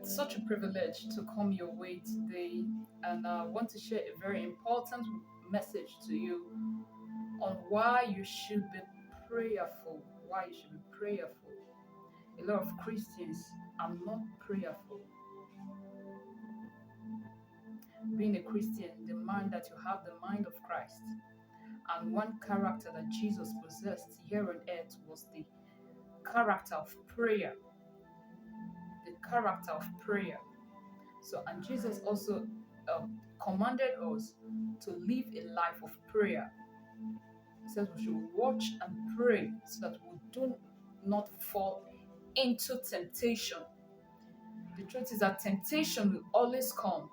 Such a privilege to come your way today, and I want to share a very important message to you on why you should be prayerful. Why you should be prayerful. A lot of Christians are not prayerful. Being a Christian demands that you have the mind of Christ, and one character that Jesus possessed here on earth was the character of prayer. The character of prayer. So, and Jesus also commanded us to live a life of prayer. He says we should watch and pray so that we do not fall into temptation. The truth is that temptation will always come,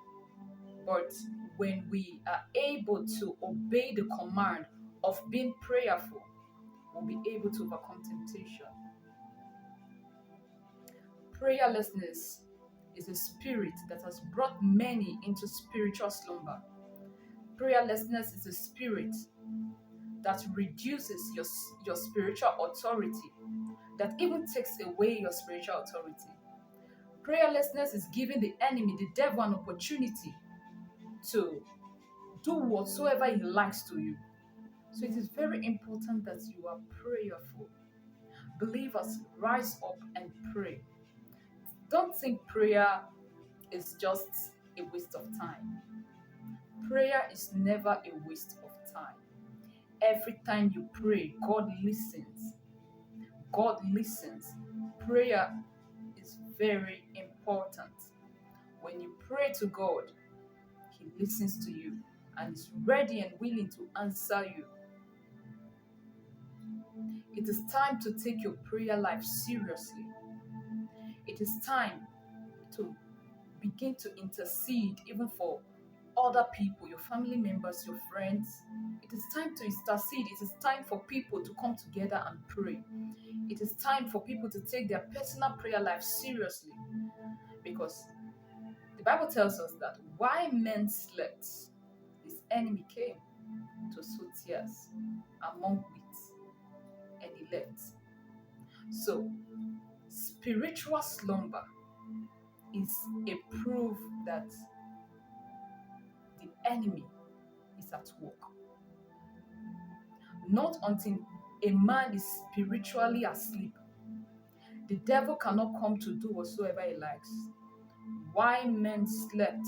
but when we are able to obey the command of being prayerful, we'll be able to overcome temptation. Prayerlessness is a spirit that has brought many into spiritual slumber. Prayerlessness is a spirit that reduces your spiritual authority, that even takes away your spiritual authority. Prayerlessness is giving the enemy, the devil, an opportunity to do whatsoever he likes to you. So it is very important that you are prayerful. Believers, rise up and pray. Don't think prayer is just a waste of time. Prayer is never a waste of time. Every time you pray, God listens. God listens. Prayer is very important. When you pray to God, He listens to you and is ready and willing to answer you. It is time to take your prayer life seriously. It is time to begin to intercede even for other people, your family members, your friends. It is time to intercede. It is time for people to come together and pray. It is time for people to take their personal prayer life seriously, because the Bible tells us that while men slept, his enemy came to sow tears among wheat, and he left. So, spiritual slumber is a proof that the enemy is at work. Not until a man is spiritually asleep, the devil cannot come to do whatsoever he likes. While men slept,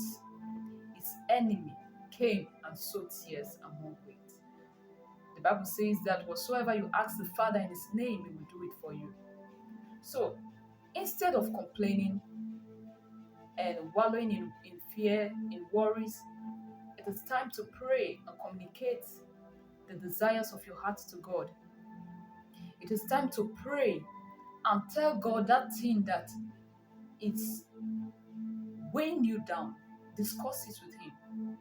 his enemy came and sowed tears among wheat. The Bible says that whatsoever you ask the Father in his name, he will do it for you. So, instead of complaining and wallowing in fear, in worries, it is time to pray and communicate the desires of your heart to God. It is time to pray and tell God that thing that is weighing you down. Discuss it with Him.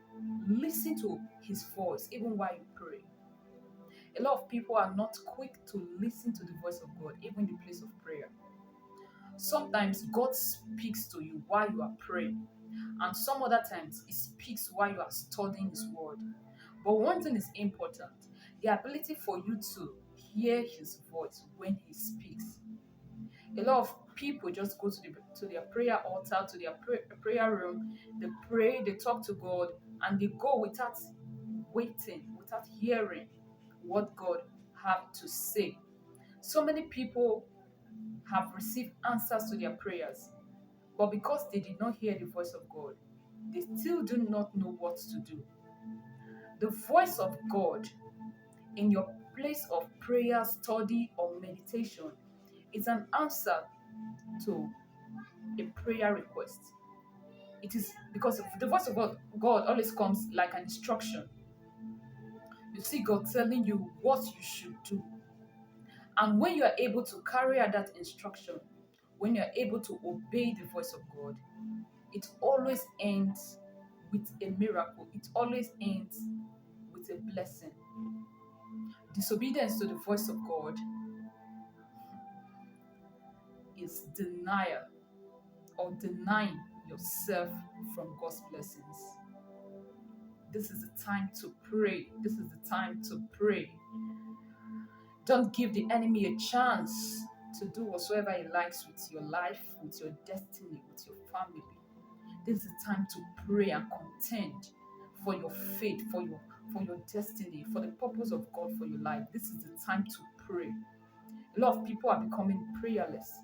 Listen to His voice even while you pray. A lot of people are not quick to listen to the voice of God, even in the place of prayer. Sometimes God speaks to you while you are praying, and some other times He speaks while you are studying His word. But one thing is important: the ability for you to hear His voice when He speaks. A lot of people just go to their prayer altar, to their prayer room, they pray, they talk to God, and they go without waiting, without hearing what God have to say. So many people have received answers to their prayers, but because they did not hear the voice of God, they still do not know what to do. The voice of God in your place of prayer, study, or meditation is an answer to a prayer request. It is because the voice of God always comes like an instruction. You see God telling you what you should do. And when you are able to carry out that instruction, when you are able to obey the voice of God, it always ends with a miracle. It always ends with a blessing. Disobedience to the voice of God is denial or denying yourself from God's blessings. This is the time to pray. This is the time to pray. Don't give the enemy a chance to do whatsoever he likes with your life, with your destiny, with your family. This is the time to pray and contend for your faith, for your destiny, for the purpose of God for your life. This is the time to pray. A lot of people are becoming prayerless.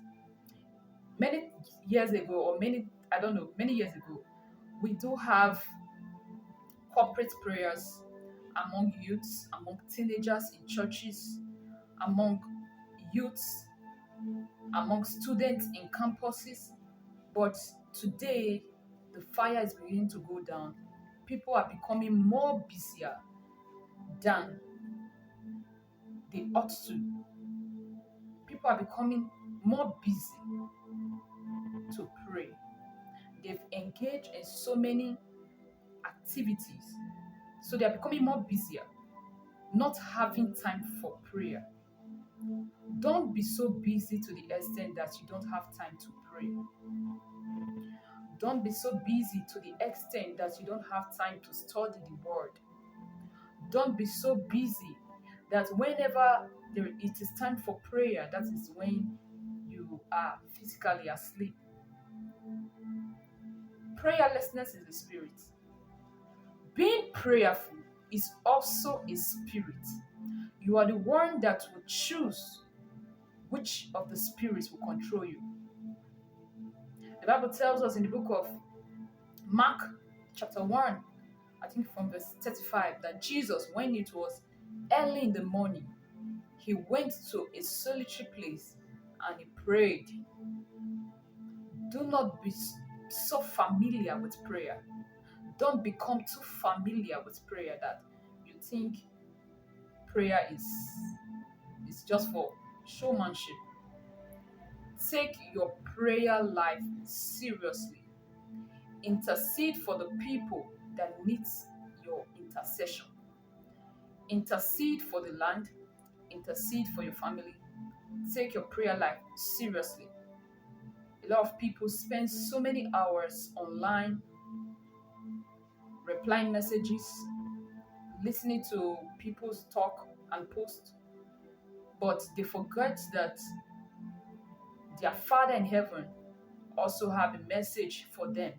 Many years ago, or many years ago, we do have corporate prayers among youths, among teenagers in churches, among youths, among students in campuses. But today, the fire is beginning to go down. People are becoming more busier than they ought to. People are becoming more busy to pray. They've engaged in so many activities. So they are becoming more busier, not having time for prayer. Don't be so busy to the extent that you don't have time to pray. Don't be so busy to the extent that you don't have time to study the word. Don't be so busy that whenever it is time for prayer, that is when you are physically asleep. Prayerlessness is a spirit. Being prayerful is also a spirit. You are the one that will choose which of the spirits will control you. The Bible tells us in the book of Mark, chapter 1, I think from verse 35, that Jesus, when it was early in the morning, he went to a solitary place and he prayed. Do not be so familiar with prayer. Don't become too familiar with prayer that you think prayer is just for showmanship. Take your prayer life seriously. Intercede for the people that needs your intercession. Intercede for the land. Intercede for your family. Take your prayer life seriously. A lot of people spend so many hours online replying messages, listening to people's talk and post, but they forget that their Father in heaven also have a message for them.